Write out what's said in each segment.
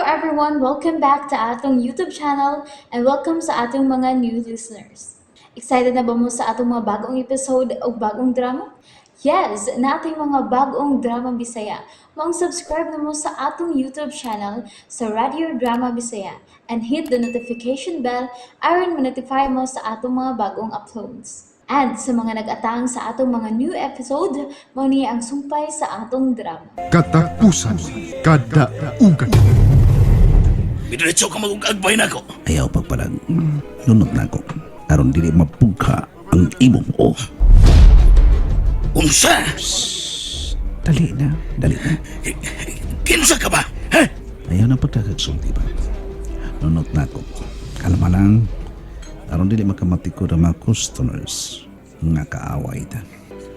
everyone, welcome back to atong YouTube channel and welcome sa atong mga new listeners. Excited na ba mo sa atong mga bagong episode o bagong drama? Yes, na ating mga bagong drama Bisaya. Subscribe na mo sa atong YouTube channel sa Radio Drama Bisaya and hit the notification bell aron ma-notify mo sa atong mga bagong uploads. And sa mga nag-atang sa atong mga new episode, mao ni ang sumpay sa atong drama. Katapusan, kadaugan. Diretso ka mag-agbay na ko. Ayaw pagpalag. Lunod na ako. Aron dili mapugka ang imong o. Unsa? Dali na. Kinsa ka ba? Ha? Ayaw na pagkakagsulti ba? Lunod na ako. Kalma lang. Aron dili makamatiko ang mga customers nga kaaway ta.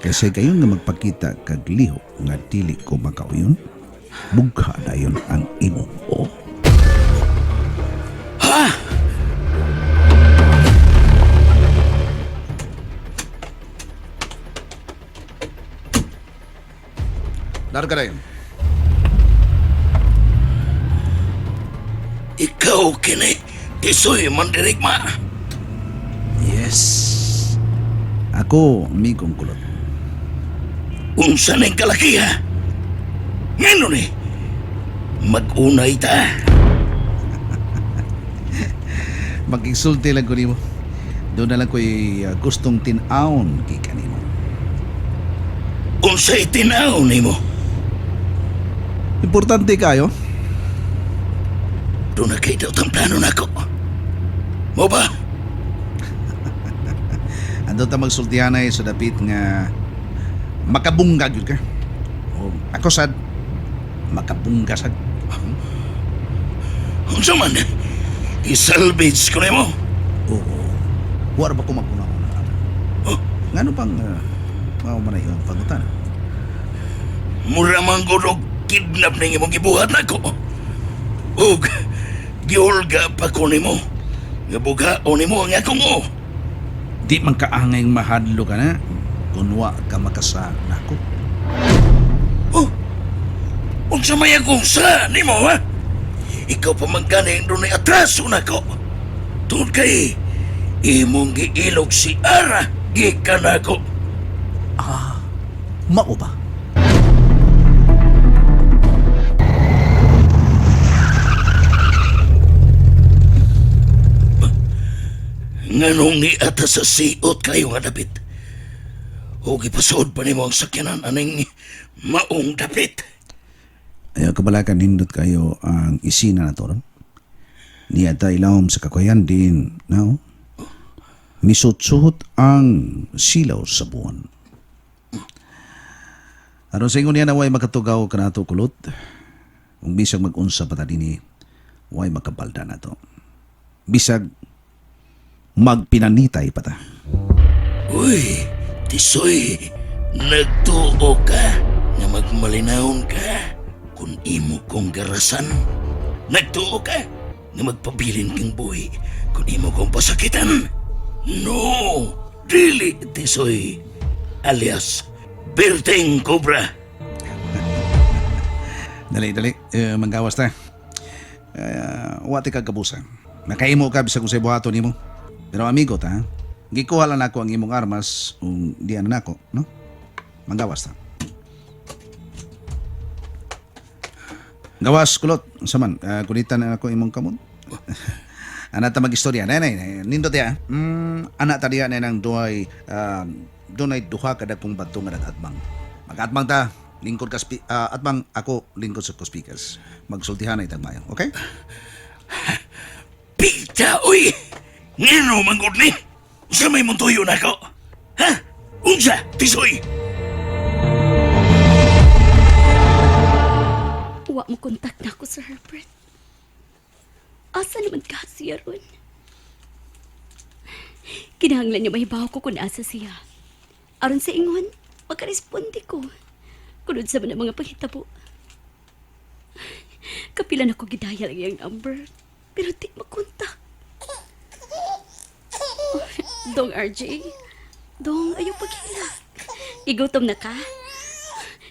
Kasi kayo nga magpakita kag liho nga dili ko makauyon, bugha na yun ang imong o. Ha? Larga na yun. Ikaw kini Tisoy Mandirigma. Yes. Ako, amigong kulot. Unsa ning kalakiha? Ngano ni? Mag-unay ta. Mag-insulti lang ko nimo. Doon na lang ko'y gustong tinawon kay kanimo. Unsa itinaw nimo? Importante kayo. Doon na kayo daw tang plano na ko. Mo ba? Ando ta magsultihan ay sa dapit nga makabunggag yun ka. O ako sad makabungga sad. Unsa man? I-salvage ko nimo. Oo. War ba ko maguna-una? Oh, Ngano pang mao man ay ang pangutan? mura man gurog kidnap ning imong gibuhat nako. Ug giulga pa ko nimo. Nga bughaon nimo ang akong o. Di man kaangay mahadlo ka na kung wa ka makasa nako. Oh, unsa may akong sa nimo ha? Ikaw pa man ganing doon ay atraso nako. Tungod kay imong giilog si Ara gikan ako. Mao ba? Nganong ni ata sa siot kayo nga dapit. O gipasod pa nimo ang sakyanan aning maong dapit. Ayaw kabalakan nindot kayo ang isina na to ron. Niya ta ilawom sa kakuyan din, now. Misut-suhot ang silaw sa buwan. Aron sa ingon niya na way makatugaw ka na to kulot. Kung bisag mag-unsa pa ta dini, way makabalda na to. Bisag magpinanitay pa ta. Uy, Tisoy, nagtuo ka nga magmalinawon ka kung imo kong garasan. Nagtuo ka nga magpabilin kang buhi kung imo kong pasakitan. No, dili, Tisoy, alias Berteng Cobra. Dali, manggawas ta. Wati ka kabusan. Nakaimo ka bisag kung sa buhaton nimo. Pero amigo ta, gikuha lang ako ang imong armas kung di ano nako, no? Manggawas ta. Gawas kulot, saman, kulitan na ako imong kamot. Anak ta mag-istorya, nay, nindot ya. Anak ta diya nang duhay, dunay duha kada kong bato nga nag-atbang. Mag-atbang ta, lingkod ka atbang ako lingkod sa speakers. Magsultihan na itag mayo, okay? Pita, uy! Ngano manggod ni? Sa may muntuyo na ko? Ha? Unsa, Tisoy? Wa mo kontak na ako, Sir Herbert. Asa naman ka siya ron? Kinahanglan niya mahibaw ko kung asa siya. Aron sa ingon, magkaresponde ko. Kunod sa mga panghitabo. Kapila na ko gidaya lang yung number, pero di makontak. Dong RJ, Dong, ayaw paghila. Igutom na ka?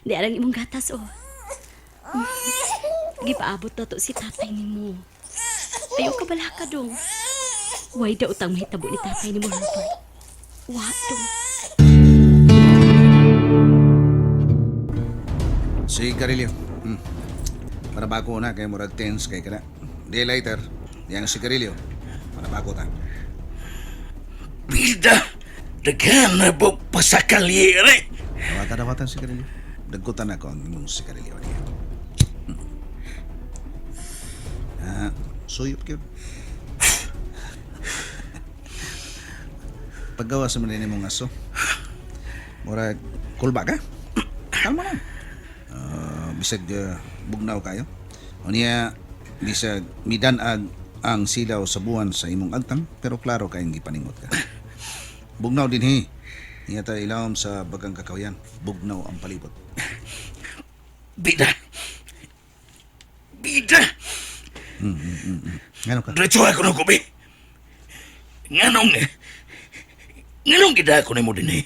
Di arang imong gatas, oh. gipaabot na to si tatay nimo. Ayaw ka bala ka dong. Way daw utang mahitabo ni tatay nimo, Robert. Wa dong. Si Carillo. Para bako na kay murag tense kay kana. Day later, yang si Carillo. Para bako ta. Bida, daghan na ba pasakalyere? Dawatan si Carillo. Dagkutan ako ang imong si Carillo niya. Suyop kyud. Paggawa sa manini mong aso. Murag kulba ka? Kalma lang. Bisag bugnaw kayo. O niya, bisag midanag ang silaw sa buwan sa imong agtang, pero klaro kayong gipaningot ka. Bugnaw din hi. Niya tayo ilawom sa bagang kakawayan. Bugnaw ang palibot. Bida. Bida. Ngano ka? Diretso ako ng kubi. Nganong gida ako ni mo din eh.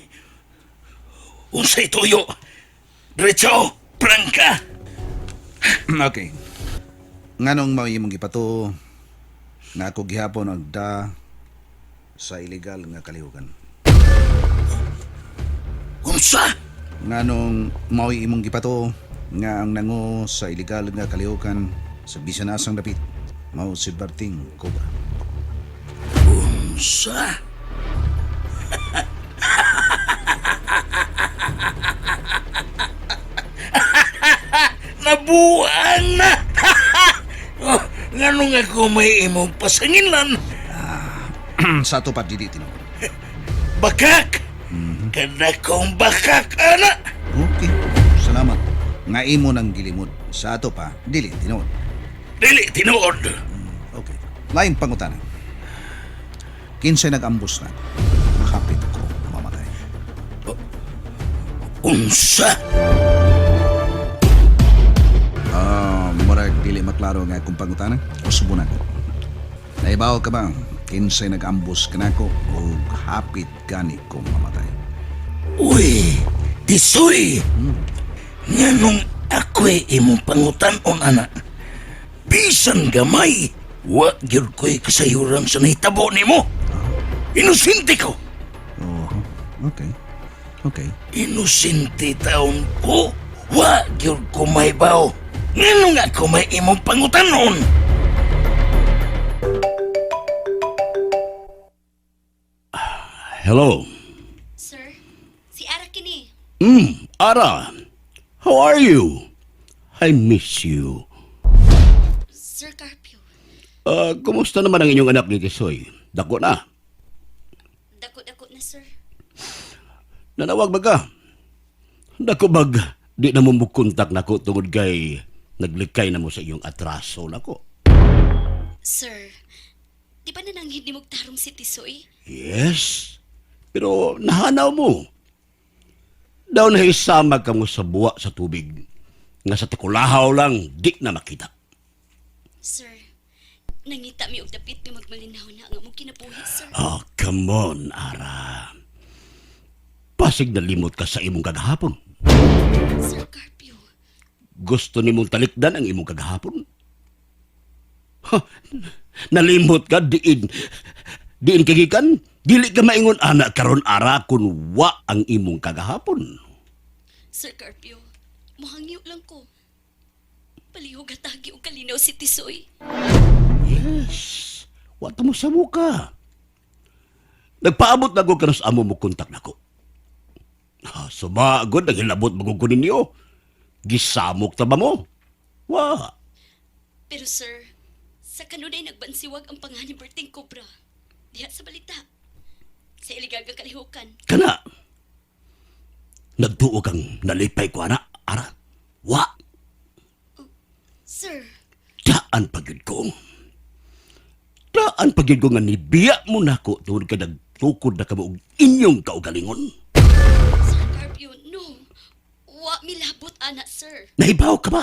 Unsay tuyo. Diretso, prangka. Okay. Nganong mao imong gipato nga ako gihapon agda sa illegal nga kalihukan. Unsa? Nganong mao imong gipato nga ang nango sa illegal nga kalihukan sa bisan asang dapit mao si Barting Cobra. Unsa? Nabuang na! Oh, nganong ako may imong pasangilan? Sa tupad dili tinuod. Bakak! Kada kong bakak, anak! Okay. Salamat. Nga imo nang gilimod. Sa ato pa dili tinuod. Dili tinuod. Okay. Lain pangutanan. Kinsay nag-ambus na. Makapit ko mamatay. Unsa? Murag dili maklaro nga akong pangutanan. Usubunan ko. Naibaw ka ba? Kinsay nag-ambus ka na ko o hapit gani kong mamatay. Uy, tisoy! Nganong ako'y imong pangutan-on, anak. Bisan gamay, wa gyud ko'y kasayuran sa nahitabo nimo. Inosente ko. Oh, okay. Okay. Inosente taon ko. Wa gyud ko mahibaw. Nganong ako may imong pangutan-on? Hello. Sir, si Ara kini. Ara. How are you? I miss you. Sir Carpio, Kumusta naman ang inyong anak ni Tisoy? Dako na. dako-dako na sir. Nanawag ba ka? Dako bag, di na mo kontak na ko tungod kay naglikay na mo sa iyong atraso na ko. Sir, di ba nananghid ni Mugtarong si Tisoy? Yes, pero nahanaw mo. Daw na isama ka mo sa buwa sa tubig. Nga sa tikulahaw lang, di na makita. Sir, nangita mi og dapit nga magmalinaw na ang among kinabuhi, sir. Oh, come on, Ara. Pasig na limot ka sa imong kagahapon. Sir Carpio, Gusto ni mong talikdan ang imong kagahapon? Ha, nalimot ka, diin kagikan? Dili ka maingon anak karon Ara kun wa ang imong kagahapon. Sir Carpio, mohangyo lang ko. Palihog atagi og kalinaw si Tisoy. Yes, wata mo sa muka. Nagpaabot na ko kanos amo mo kontak nako. Sumagod, naghilabot magugunin niyo. Gisamok ta ba mo? Wa. Pero sir, sa kanunay nagbansiwag ang pangalan ni Berting Cobra. Diha sa balita. Sa iligagang kalihukan. Kana. Nagtuo kang nalipay ko ana, Ara. Wa. Sir, Daan pagyud ko. Daan pagyud ko nga nibiya mo nako tungod ka nagtukod na kamo og inyong kaugalingon. Sir Carpio, no. Wa milabot ana, sir. Nahibaw ka ba?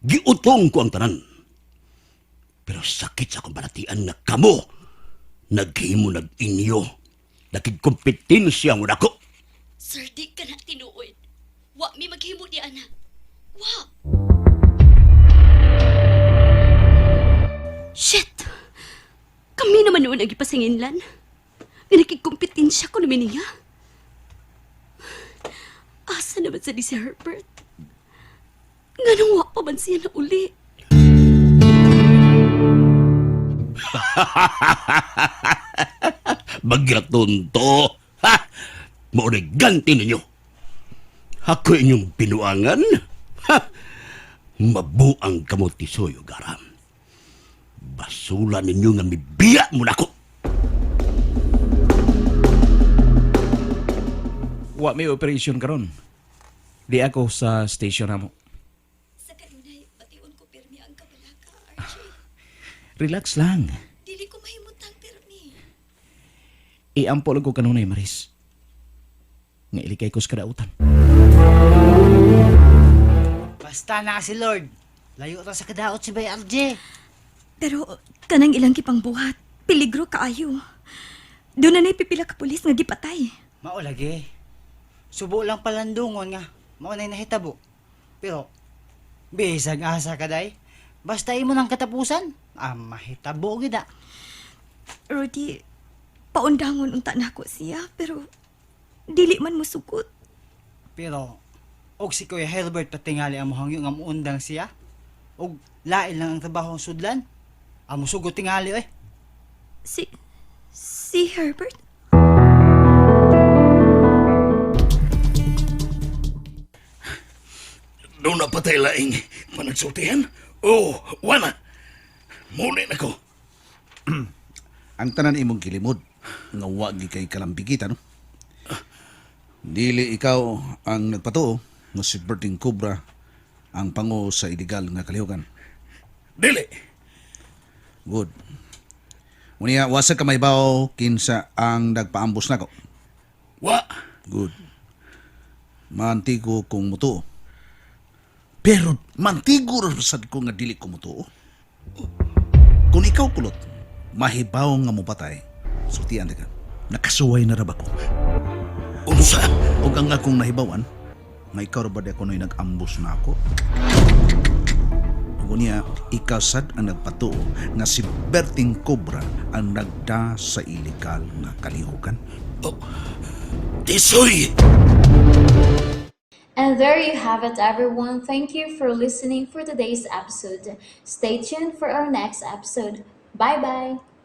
Giutong ko ang tanan. Pero sakit sa akong balatian na kamo. Naghimo nag-inyo. Nakigkompetensya mo nako. Sir, di ka na tinuod. Wa mi maghimo di ana. Wa. niyang gipasinginlan. Nga nakikumpetensya ko namin niya. Asa naman sa di si Herbert? Nga nang wa pa man siya na uli. Bagyatunto. Ha? Maunay ganti ninyo. Ako inyong pinuangan. Ha? Mabuang kamot ti Soyo, Garam. Basula ninyo nga mibiya mo na ko. Wa may operation karon. Di ako sa station namo. Sa kanunay, batiun ko pirmi ang kabalaka, Archie. Relax lang. Dili ko mahimutang pirmi. Iampol ko kanunay, Maris. Nga ilikay ko sa kadautan. Basta na si Lord. Layo ra sa kadaot si Bay RJ. Pero kanang ilang gipang buhat, peligro kaayo. Doon na pipila ka pulis nga gipatay. Mao lagi. Subo lang palandungon nga. Mao nay nahitabo. Pero bisag asa kaday. Basta imo nang katapusan, mahitabo gid na. Rudy, paundangon unta nako siya, pero dili man mo sugot. Pero og si Kuya Herbert patingali ang mohangyo nga muundang siya. Og lain lang ang trabaho sudlan. Amo sugot tingali eh. Si Herbert? Doon na patay laing panagsultihan? Oh, wana. Muli na ko. Ang tanan imong kilimod nga wa gi kay kalambigitan no. Dili ikaw ang nagpatuo nga si Berting Cobra ang pangu sa illegal nga kalihukan. Dili. Good. Unya wasa ka may bawo kinsa ang nagpaambos nako. Wa. Good. Mantigo kung mutuo. Pero mantigo ra sad ko nga dili ko mutuo. Kung ikaw kulot, mahibaw nga mo patay. Sultian ka. Nakasuway na ra ba ko? Unsa? O ang akong nahibawan, nga ikaw ra ba di ako no'y nag-ambos na ako? O niya, ikaw sad ang nagpatuo nga si Berting Cobra ang nagda sa ilikal nga kalihukan. Tisoy! And there you have it, everyone. Thank you for listening for today's episode. Stay tuned for our next episode. Bye bye.